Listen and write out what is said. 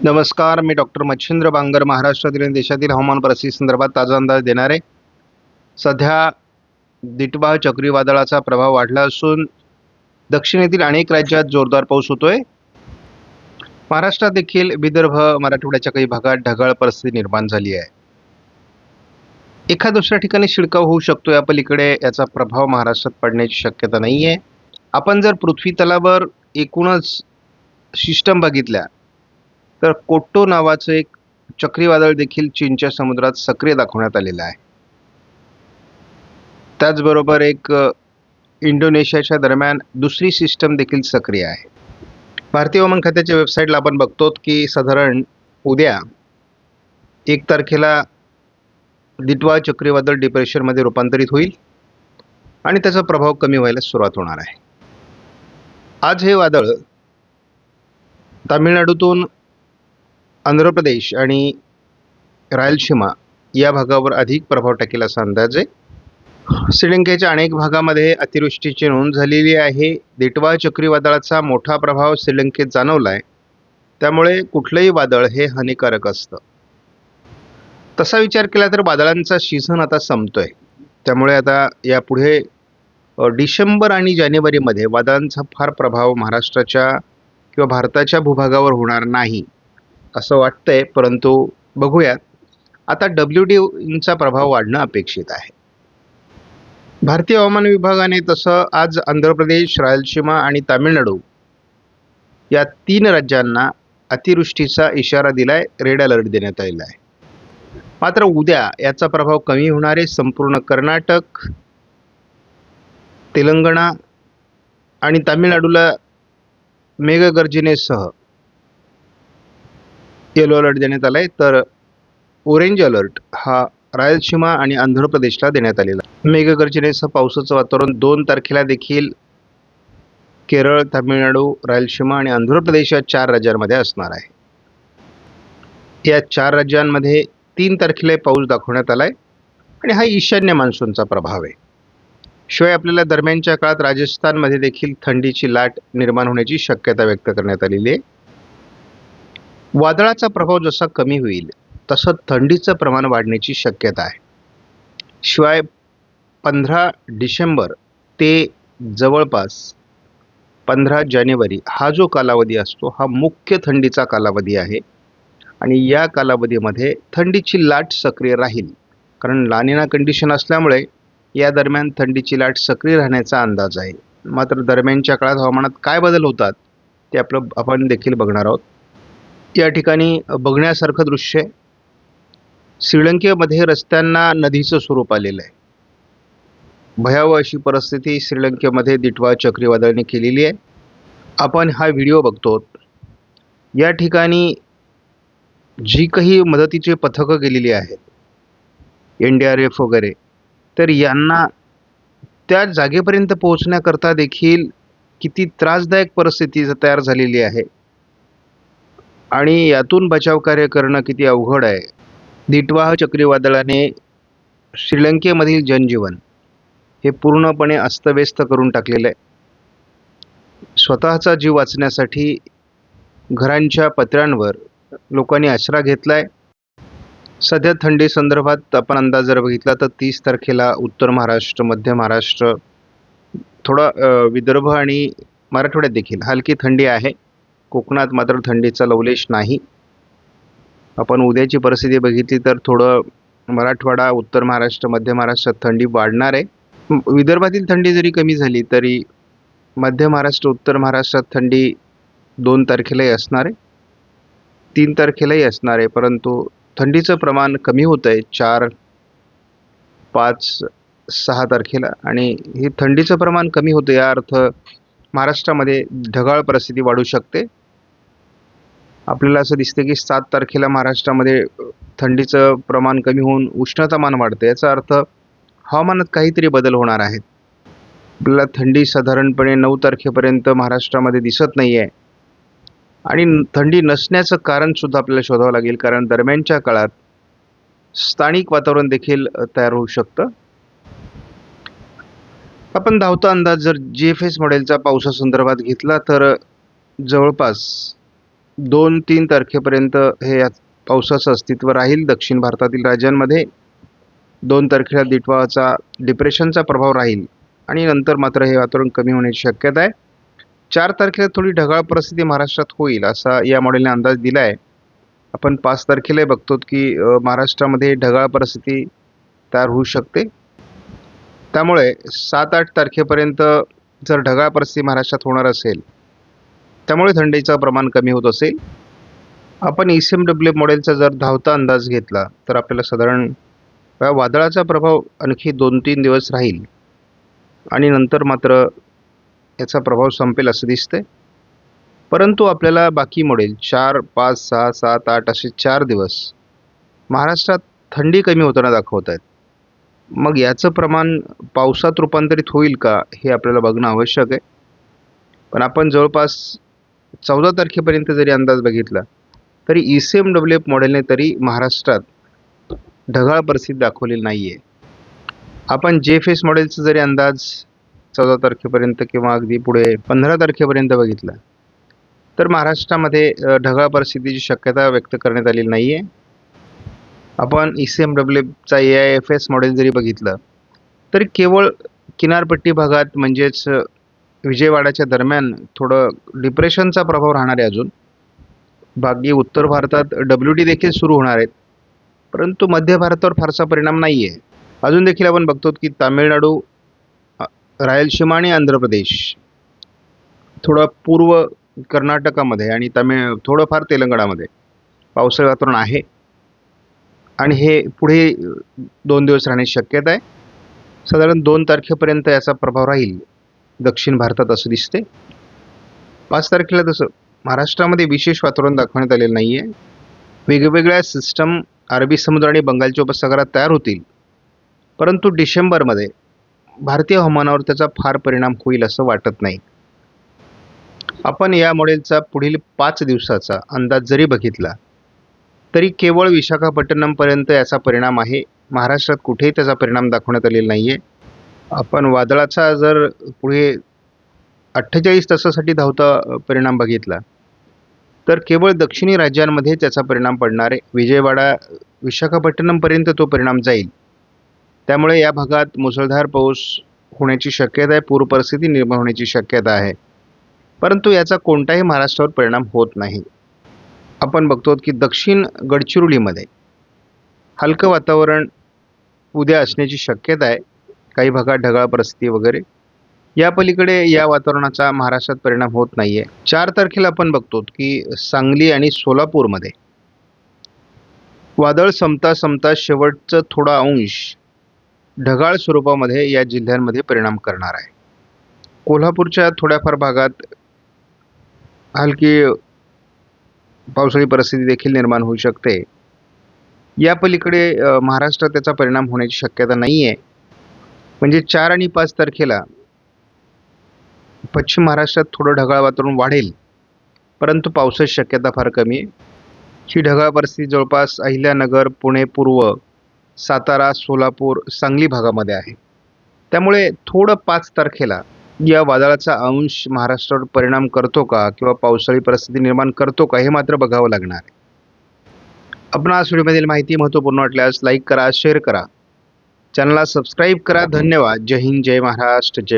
नमस्कार, मी डॉक्टर मच्छिंद्र बांगर महाराष्ट्रातील आणि देशातील हवामान परिस्थितीसंदर्भात ताजा अंदाज देणार आहे. सध्या दिटवा चक्रीवादळाचा प्रभाव वाढला असून दक्षिणेतील अनेक राज्यात जोरदार पाऊस होतोय. महाराष्ट्रात देखील विदर्भ, मराठवाड्याच्या काही भागात ढगाळ परिस्थिती निर्माण झाली आहे. एका दुसऱ्या ठिकाणी शिडकाव होऊ शकतो. या पलीकडे याचा प्रभाव महाराष्ट्रात पडण्याची शक्यता नाही आहे. आपण जर पृथ्वी तलावर एकूणच सिस्टम बघितल्या तर कोट्टो नावाचं एक चक्रीवादळ देखील चीनच्या समुद्रात सक्रिय दाखवण्यात आलेलं आहे. त्याचबरोबर एक इंडोनेशियाच्या दरम्यान दुसरी सिस्टम देखील सक्रिय आहे. भारतीय हवामान खात्याच्या वेबसाईटला आपण बघतो की साधारण उद्या 1 तारखेला दिटवा चक्रीवादळ डिप्रेशनमध्ये रूपांतरित होईल आणि त्याचा प्रभाव कमी व्हायला सुरुवात होणार आहे. आज हे वादळ तामिळनाडूतून आंध्र प्रदेश आणि रायलसीमा या भागावर अधिक प्रभाव टाकेल असा अंदाज आहे. श्रीलंकेच्या अनेक भागामध्ये अतिवृष्टीची नोंद झालेली आहे. दिटवा चक्रीवादळाचा मोठा प्रभाव श्रीलंकेत जाणवला आहे. त्यामुळे कुठलंही वादळ हे हानिकारक असतं. तसा विचार केला तर वादळांचा सीझन आता संपतोय. त्यामुळे आता यापुढे डिसेंबर आणि जानेवारीमध्ये वादळांचा फार प्रभाव महाराष्ट्राच्या किंवा भारताच्या भूभागावर होणार नाही असं वाटतंय. परंतु बघूयात. आता WDचा प्रभाव वाढणं अपेक्षित आहे. भारतीय हवामान विभागाने तसं आज आंध्र प्रदेश, रायलसीमा आणि तामिळनाडू या 3 राज्यांना अतिवृष्टीचा इशारा दिलाय, रेड अलर्ट देण्यात आलेला आहे. मात्र उद्या याचा प्रभाव कमी होणार आहे. संपूर्ण कर्नाटक, तेलंगणा आणि तामिळनाडूला मेघगर्जनेसह येलो अलर्ट देण्यात आलाय, तर ऑरेंज अलर्ट हा रायलसीमा आणि आंध्र प्रदेशला देण्यात आलेला. मेघगर्जनेसह पावसाचं वातावरण 2 तारखेला देखील केरळ, तामिळनाडू, रायलसीमा आणि आंध्र प्रदेश या 4 राज्यांमध्ये असणार आहे. या 4 राज्यांमध्ये 3 तारखेला पाऊस दाखवण्यात आलाय आणि हा ईशान्य मान्सूनचा प्रभाव आहे. शिवाय आपल्याला दरम्यानच्या काळात राजस्थानमध्ये देखील थंडीची लाट निर्माण होण्याची शक्यता व्यक्त करण्यात आलेली आहे. वादळाचा प्रभाव जसा कमी होईल तसं थंडीचं प्रमाण वाढण्याची शक्यता आहे. शिवाय 15 डिसेंबर ते जवळपास 15 जानेवारी हा जो कालावधी असतो हा मुख्य थंडीचा कालावधी आहे आणि या कालावधीमध्ये थंडीची लाट सक्रिय राहील. कारण लानिना कंडिशन असल्यामुळे या दरम्यान थंडीची लाट सक्रिय राहण्याचा अंदाज आहे. मात्र दरम्यानच्या काळात हवामानात काय बदल होतात ते आपण देखील बघणार आहोत. या ठिकाणी बघण्यासारखं दृश्य आहे. श्रीलंकेमध्ये रस्त्यांना नदीचं स्वरूप आलेलं आहे. भयावह अशी परिस्थिती श्रीलंकेमध्ये दिटवा चक्रीवादळाने केलेली आहे. आपण हा व्हिडिओ बघतो. या ठिकाणी जी काही मदतीची पथकं गेलेली आहेत, NDRF वगैरे, तर यांना त्या जागेपर्यंत पोहोचण्याकरता देखील किती त्रासदायक परिस्थिती तयार झालेली आहे आणि यातून बचाव कार्य करणं किती अवघड आहे. दिटवा चक्रीवादळाने श्रीलंकेमधील जनजीवन हे पूर्णपणे अस्तव्यस्त करून टाकलेलं आहे. स्वतःचा जीव वाचण्यासाठी घरांच्या पत्र्यांवर लोकांनी आसरा घेतलाय. सध्या थंडी संदर्भात आपण अंदाज जर बघितला तर 30 तारखेला उत्तर महाराष्ट्र, मध्य महाराष्ट्र, थोडा विदर्भ आणि मराठवाड्यात देखील हलकी थंडी आहे. कोकणात मात्र थंडीचा लवलेश नाही. आपण उद्याची परिस्थिती बघितली तर थोडं मराठवाडा, उत्तर महाराष्ट्र, मध्य महाराष्ट्रात थंडी वाढणार आहे. विदर्भातील थंडी जरी कमी झाली तरी मध्य महाराष्ट्र, उत्तर महाराष्ट्रात थंडी 2 तारखेलाही असणार आहे, 3 तारखेलाही असणार आहे. परंतु थंडीचं प्रमाण कमी होतं आहे 4, 5, 6 तारखेला आणि हे थंडीचं प्रमाण कमी होतं. या अर्थ महाराष्ट्रामध्ये ढगाळ परिस्थिती वाढू शकते. आपल्याला असं दिसते की 7 तारखेला महाराष्ट्रामध्ये थंडीचं प्रमाण कमी होऊन उष्णतामान वाढतं. याचा अर्थ हवामानात काहीतरी बदल होणार आहेत. आपल्याला थंडी साधारणपणे 9 तारखेपर्यंत महाराष्ट्रामध्ये दिसत नाही आहे आणि थंडी नसण्याचं कारण सुद्धा आपल्याला शोधावं लागेल. कारण दरम्यानच्या काळात स्थानिक वातावरण देखील तयार होऊ शकतं. आपण धावता अंदाज जर GFS मॉडेलचा पावसासंदर्भात घेतला तर जवळपास 2-3 तारखेपर्यंत हे पावसाचं अस्तित्व राहील दक्षिण भारतातील राज्यांमध्ये. 2 तारखेला दिटवाचा डिप्रेशनचा प्रभाव राहील आणि नंतर मात्र हे वातावरण कमी होण्याची शक्यता आहे. 4 तारखेला थोडी ढगाळ परिस्थिती महाराष्ट्रात होईल असा या मॉडेलने अंदाज दिला आहे. आपण 5 तारखेला बघतो की महाराष्ट्रामध्ये ढगाळ परिस्थिती तयार होऊ शकते. त्यामुळे 7-8 तारखेपर्यंत जर ढगाळ परिस्थिती महाराष्ट्रात होणार असेल, त्यामुळे थंडीचं प्रमाण कमी होत असेल. आपण ECMWF मॉडेलचा जर धावता अंदाज घेतला तर आपल्याला साधारण वादळाचा प्रभाव आणखी 2-3 दिवस राहील आणि नंतर मात्र याचा प्रभाव संपेल असं दिसतंय. परंतु आपल्याला बाकी मॉडेल 4, 5, 6, 7, 8 असे 4 दिवस महाराष्ट्रात थंडी कमी होताना दाखवत आहेत. मग याचं प्रमाण पावसात रूपांतरित होईल का हे आपल्याला बघणं आवश्यक आहे. पण आपण जवळपास 14 तारखेपर्यंत जरी अंदाज बघितला तरी ECMWF मॉडेलने तरी महाराष्ट्रात ढगाळ परिस्थिती दाखवलेली नाही आहे. आपण JFS मॉडेलचा जरी अंदाज 14 तारखेपर्यंत किंवा अगदी पुढे 15 तारखेपर्यंत बघितला तर महाराष्ट्रामध्ये ढगाळ परिस्थितीची शक्यता व्यक्त करण्यात आलेली नाही आहे. आपण ECMWFचा AIFS मॉडेल जरी बघितलं तरी केवळ किनारपट्टी भागात म्हणजेच विजयवाडाच्या दरम्यान थोडं डिप्रेशनचा प्रभाव राहणार आहे. अजून बाकी उत्तर भारतात WD देखील सुरू होणार आहेत, परंतु मध्य भारतावर फारसा परिणाम नाही आहे. अजून देखील आपण बघतो की तामिळनाडू, रायलसीमा आणि आंध्र प्रदेश, थोडं पूर्व कर्नाटकामध्ये आणि थोडंफार तेलंगणामध्ये पावसाळी वातावरण आहे आणि हे पुढे 2 दिवस राहण्याची शक्यता आहे. साधारण 2 तारखेपर्यंत याचा प्रभाव राहील दक्षिण भारतात असं दिसते. 5 तारखेला तसं महाराष्ट्रामध्ये विशेष वातावरण दाखवण्यात आलेलं नाही आहे. वेगवेगळ्या सिस्टम अरबी समुद्र आणि बंगालच्या उपसागरात तयार होतील, परंतु डिसेंबरमध्ये भारतीय हवामानावर त्याचा फार परिणाम होईल असं वाटत नाही. आपण या मॉडेलचा पुढील 5 दिवसाचा अंदाज जरी बघितला तरी केवळ विशाखापट्टणमपर्यंत याचा परिणाम आहे. महाराष्ट्रात कुठेही त्याचा परिणाम दाखवण्यात आलेला नाही आहे. आपण वादळाचा जर पुढे 48 तासासाठी धावता परिणाम बघितला तर केवळ दक्षिणी राज्यांमध्ये त्याचा परिणाम पडणार आहे. विजयवाडा, विशाखापट्टणमपर्यंत तो परिणाम जाईल. त्यामुळे या भागात मुसळधार पाऊस होण्याची शक्यता आहे, पूर परिस्थिती निर्माण होण्याची शक्यता आहे, परंतु याचा कोणताही महाराष्ट्रावर परिणाम होत नाही. आपण बघतो की दक्षिण गडचिरोलीमध्ये हलकं वातावरण उद्या असण्याची शक्यता आहे. काही भागात ढगाळ परिस्थिती वगैरे. या पलीकडे या वातावरणाचा महाराष्ट्रात परिणाम होत नाही आहे. 4 तारखेला आपण बघतो की सांगली आणि सोलापूरमध्ये वादळ संपता शेवटचं थोडा अंश ढगाळ स्वरूपामध्ये या जिल्ह्यांमध्ये परिणाम करणार आहे. कोल्हापूरच्या थोड्याफार भागात हलकी पावसाळी परिस्थिती देखील निर्माण होऊ शकते. या पलीकडे महाराष्ट्रात त्याचा परिणाम होण्याची शक्यता नाही आहे. म्हणजे 4 आणि 5 तारखेला पश्चिम महाराष्ट्रात थोडं ढगाळ वातावरण वाढेल, परंतु पावसाची शक्यता फार कमी आहे. ही ढगाळ परिस्थिती जवळपास अहिल्यानगर, पुणे पूर्व, सातारा, सोलापूर, सांगली भागामध्ये आहे. त्यामुळे थोडं 5 तारखेला या वादळाचा अंश महाराष्ट्रावर परिणाम करतो का किंवा पावसाळी परिस्थिती निर्माण करतो का हे मात्र बघावं लागणार आहे. आपण आज व्हिडिओमधील माहिती महत्त्वपूर्ण वाटल्यास लाईक करा, शेअर करा, चॅनलला सबस्क्राईब करा. धन्यवाद. जय हिंद, जय महाराष्ट्र, जय